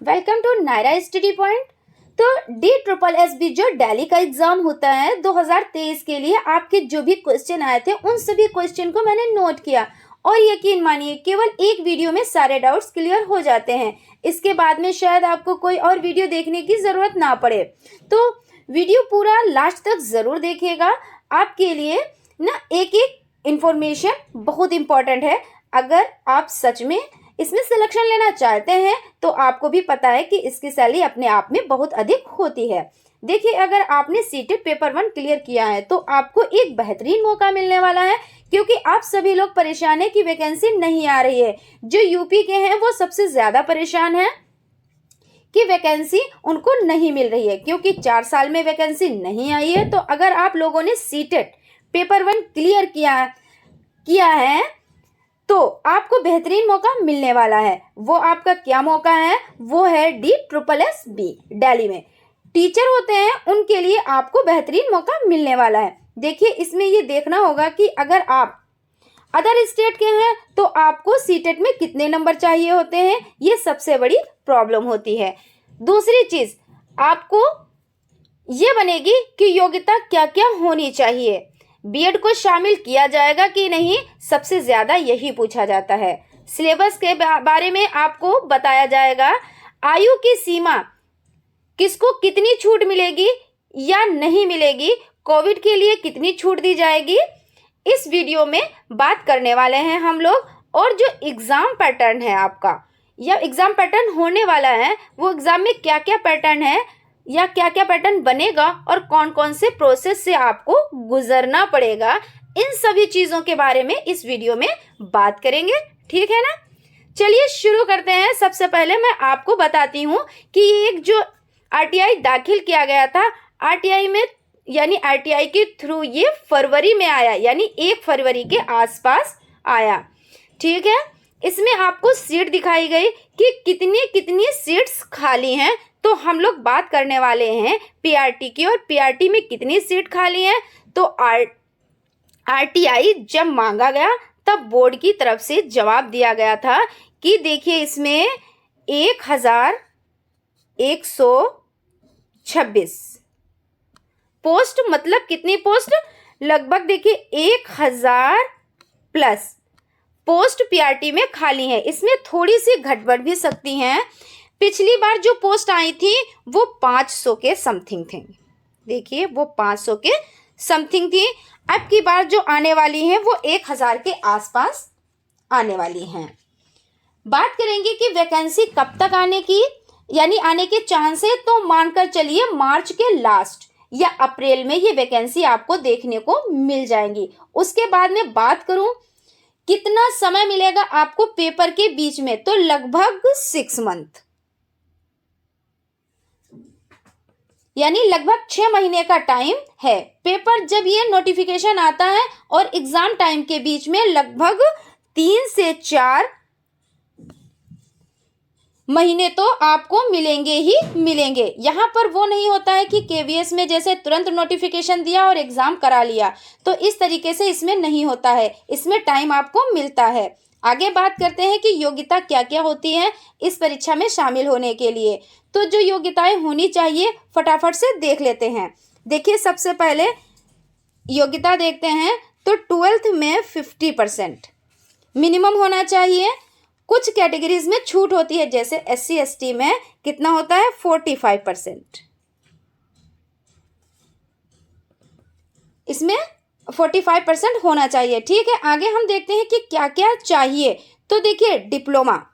Welcome to Naira study point. तो DSSB जो दिल्ली का एग्जाम होता है 2023 के लिए, आपके जो भी क्वेश्चन आए थे उन सभी क्वेश्चन को मैंने नोट किया और यकीन मानिए केवल एक वीडियो में सारे डाउट्स क्लियर हो जाते हैं। इसके बाद में शायद आपको कोई और वीडियो देखने की ज़रूरत ना पड़े, तो वीडियो पूरा लास्ट तक ज़रूर देखिएगा। आपके लिए ना एक एक इन्फॉर्मेशन बहुत इम्पॉर्टेंट है। अगर आप सच में इसमें सिलेक्शन लेना चाहते हैं तो आपको भी पता है कि इसकी सैलरी अपने आप में बहुत अधिक होती है। देखिए, अगर आपने सीटेट पेपर 1 क्लियर किया है तो आपको एक बेहतरीन मौका मिलने वाला है, क्योंकि आप सभी लोग परेशान है कि वैकेंसी नहीं आ रही है। जो यूपी के हैं वो सबसे ज़्यादा परेशान है कि वैकेंसी उनको नहीं मिल रही है, क्योंकि 4 साल में वैकेंसी नहीं आई है। तो अगर आप लोगों ने सीटेट पेपर 1 क्लियर किया है तो आपको बेहतरीन मौका मिलने वाला है। वो आपका क्या मौका है? वो है DSSB दिल्ली में टीचर होते हैं, उनके लिए आपको बेहतरीन मौका मिलने वाला है। देखिए, इसमें ये देखना होगा कि अगर आप अदर स्टेट के हैं तो आपको सीटेट में कितने नंबर चाहिए होते हैं, ये सबसे बड़ी प्रॉब्लम होती है। दूसरी चीज आपको ये बनेगी कि योग्यता क्या क्या होनी चाहिए, बीएड को शामिल किया जाएगा कि नहीं, सबसे ज्यादा यही पूछा जाता है। सिलेबस के बारे में आपको बताया जाएगा। आयु की सीमा, किसको कितनी छूट मिलेगी या नहीं मिलेगी, कोविड के लिए कितनी छूट दी जाएगी, इस वीडियो में बात करने वाले हैं हम लोग। और जो एग्जाम पैटर्न है आपका, या एग्जाम पैटर्न होने वाला है, वो एग्जाम में क्या क्या पैटर्न है या क्या क्या पैटर्न बनेगा और कौन कौन से प्रोसेस से आपको गुजरना पड़ेगा, इन सभी चीज़ों के बारे में इस वीडियो में बात करेंगे। ठीक है ना? चलिए शुरू करते हैं। सबसे पहले मैं आपको बताती हूँ कि एक जो RTI दाखिल किया गया था, RTI में यानी RTI के थ्रू ये फरवरी में आया, यानी 1 फरवरी के आसपास आया। ठीक है, इसमें आपको सीट दिखाई गई कि कितनी कितनी सीट्स खाली हैं। तो हम लोग बात करने वाले हैं PRT की, और PRT में कितनी सीट खाली हैं। तो RTI जब मांगा गया तब बोर्ड की तरफ से जवाब दिया गया था कि देखिए, इसमें 1126 पोस्ट, मतलब कितनी पोस्ट, लगभग देखिए 1000 प्लस पोस्ट PRT में खाली है। इसमें थोड़ी सी घटबढ़ भी सकती हैं। पिछली बार जो पोस्ट आई थी वो 500 के समथिंग थी। देखिए, वो 500 के समथिंग थी। अब की बार जो आने वाली है वो 1000 के आसपास आने वाली हैं। बात करेंगे कि वैकेंसी कब तक आने की, यानी आने के चांस है, तो मानकर चलिए मार्च के लास्ट या अप्रैल में ये वैकेंसी आपको देखने को मिल जाएंगी। उसके बाद में बात करूं कितना समय मिलेगा आपको पेपर के बीच में, तो लगभग 6 मंथ, यानी लगभग 6 महीने का टाइम है। पेपर जब ये नोटिफिकेशन आता है और एग्जाम टाइम के बीच में लगभग 3 से 4 महीने तो आपको मिलेंगे ही मिलेंगे। यहाँ पर वो नहीं होता है कि KVS में जैसे तुरंत नोटिफिकेशन दिया और एग्जाम करा लिया, तो इस तरीके से इसमें नहीं होता है। इसमें टाइम आपको मिलता है। आगे बात करते हैं कि योग्यता क्या क्या होती है इस परीक्षा में शामिल होने के लिए। तो जो योग्यताएं होनी चाहिए फटाफट से देख लेते हैं। देखिए, सबसे पहले योग्यता देखते हैं तो 12th में 50% मिनिमम होना चाहिए। कुछ कैटेगरीज में छूट होती है, जैसे SC ST में कितना होता है 45%, इसमें 45% होना चाहिए। ठीक है, आगे हम देखते हैं कि क्या क्या चाहिए। तो देखिए, डिप्लोमा,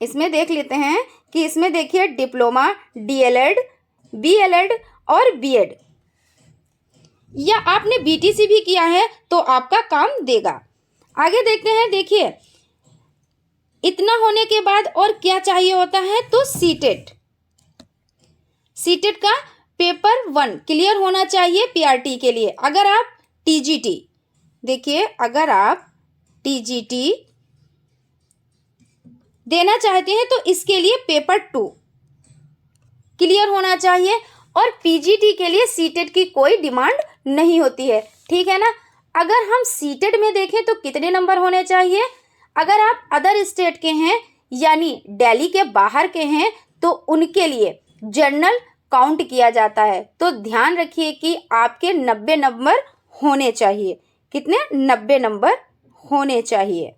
इसमें देख लेते हैं कि इसमें देखिए डिप्लोमा, DLED, BLED और BEd, या आपने BTC भी किया है तो आपका काम देगा। आगे देखते हैं। देखिए, इतना होने के बाद और क्या चाहिए होता है, तो सीटेट का पेपर 1 क्लियर होना चाहिए PRT के लिए। अगर आप TGT, देखिए, अगर आप TGT देना चाहते हैं तो इसके लिए पेपर 2 क्लियर होना चाहिए। और PGT के लिए सीटेट की कोई डिमांड नहीं होती है। ठीक है ना? अगर हम सीटेट में देखें तो कितने नंबर होने चाहिए, अगर आप अदर स्टेट के हैं यानी दिल्ली के बाहर के हैं तो उनके लिए जनरल काउंट किया जाता है। तो ध्यान रखिए कि आपके 90 नंबर होने चाहिए। कितने? 90 नंबर होने चाहिए,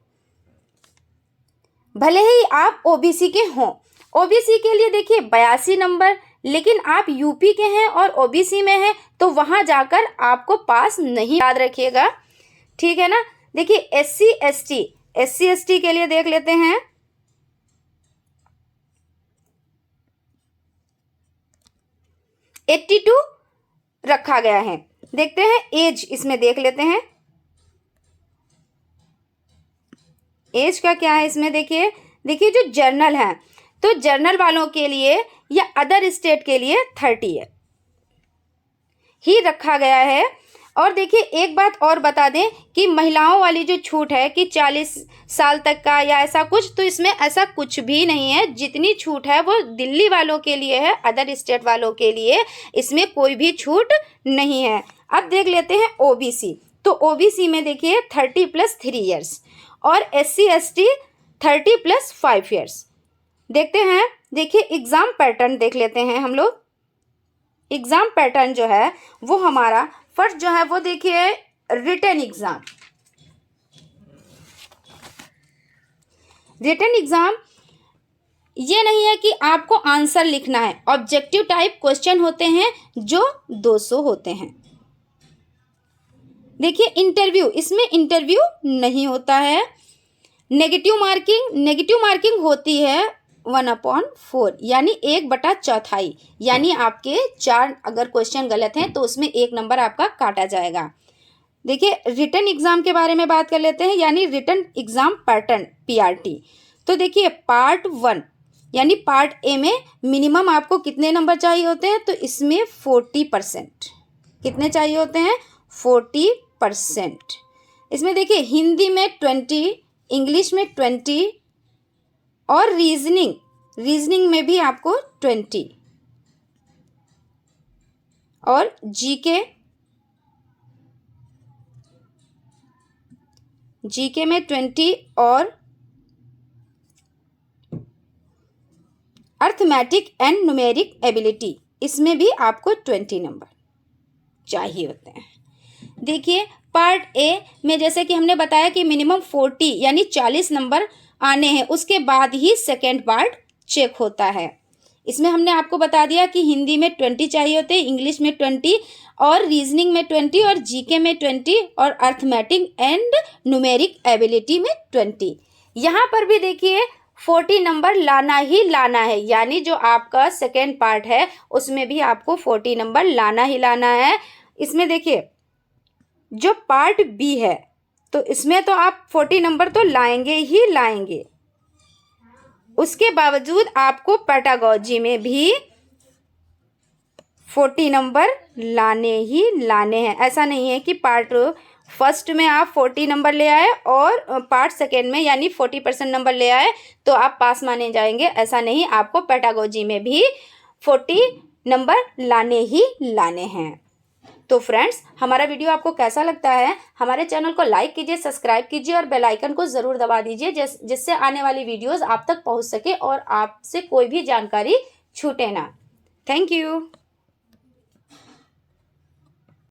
भले ही आप ओबीसी के हों। ओबीसी के लिए देखिए 82 नंबर, लेकिन आप यूपी के हैं और ओबीसी में हैं तो वहां जाकर आपको पास नहीं, याद रखिएगा, ठीक है ना। देखिए एससी एसटी के लिए देख लेते हैं। एट्टी 82 रखा गया है। देखते हैं एज, इसमें देख लेते हैं एज का क्या है इसमें। देखिए जो जर्नल है तो जर्नल वालों के लिए या अदर स्टेट के लिए 30 ही रखा गया है। और देखिए एक बात और बता दें कि महिलाओं वाली जो छूट है कि 40 साल तक का या ऐसा कुछ, तो इसमें ऐसा कुछ भी नहीं है। जितनी छूट है वो दिल्ली वालों के लिए है, अदर स्टेट वालों के लिए इसमें कोई भी छूट नहीं है। अब देख लेते हैं ओबीसी। तो ओबीसी में देखिए 30 + 3 ईयर्स और SC ST 30 + 5 ईयर्स। देखते हैं, देखिए एग्जाम पैटर्न देख लेते हैं हम लोग। एग्जाम पैटर्न जो है वो हमारा फर्स्ट जो है वो देखिए रिटन एग्जाम। रिटन एग्जाम ये नहीं है कि आपको आंसर लिखना है, ऑब्जेक्टिव टाइप क्वेश्चन होते हैं जो 200 होते हैं। देखिए इंटरव्यू, इसमें इंटरव्यू नहीं होता है। नेगेटिव मार्किंग होती है 1/4 यानी 1/4, यानी आपके 4 अगर क्वेश्चन गलत हैं तो उसमें 1 नंबर आपका काटा जाएगा। देखिए रिटन एग्जाम के बारे में बात कर लेते हैं, यानी रिटन एग्जाम पैटर्न PRT। तो देखिए पार्ट 1 यानी पार्ट ए में मिनिमम आपको कितने नंबर चाहिए होते हैं, तो इसमें 40%। कितने चाहिए होते हैं? 40%। इसमें देखिए हिंदी में 20, इंग्लिश में 20 और रीजनिंग में भी आपको 20 और जीके में 20 और अर्थमेटिक एंड न्यूमेरिक एबिलिटी इसमें भी आपको 20 नंबर चाहिए होते हैं। देखिए पार्ट ए में जैसे कि हमने बताया कि मिनिमम 40 यानी 40 नंबर आने हैं, उसके बाद ही सेकेंड पार्ट चेक होता है। इसमें हमने आपको बता दिया कि हिंदी में 20 चाहिए होते हैं, इंग्लिश में 20 और रीजनिंग में 20 और जीके में 20 और अर्थमेटिक एंड न्यूमेरिक एबिलिटी में 20। यहाँ पर भी देखिए 40 नंबर लाना ही लाना है, यानी जो आपका सेकेंड पार्ट है उसमें भी आपको 40 नंबर लाना ही लाना है। इसमें देखिए जो पार्ट बी है तो इसमें तो आप 40 नंबर तो लाएंगे ही लाएंगे, उसके बावजूद आपको पेडागोजी में भी 40 नंबर लाने ही लाने हैं। ऐसा नहीं है कि पार्ट फर्स्ट में आप 40 नंबर ले आए और पार्ट सेकेंड में यानी 40% नंबर ले आए तो आप पास माने जाएंगे, ऐसा नहीं। आपको पेडागोजी में भी 40 नंबर लाने ही लाने हैं। तो फ्रेंड्स हमारा वीडियो आपको कैसा लगता है? हमारे चैनल को लाइक कीजिए, सब्सक्राइब कीजिए और बेल आइकन को ज़रूर दबा दीजिए जिससे आने वाली वीडियोस आप तक पहुंच सके और आपसे कोई भी जानकारी छूटे ना। Thank you.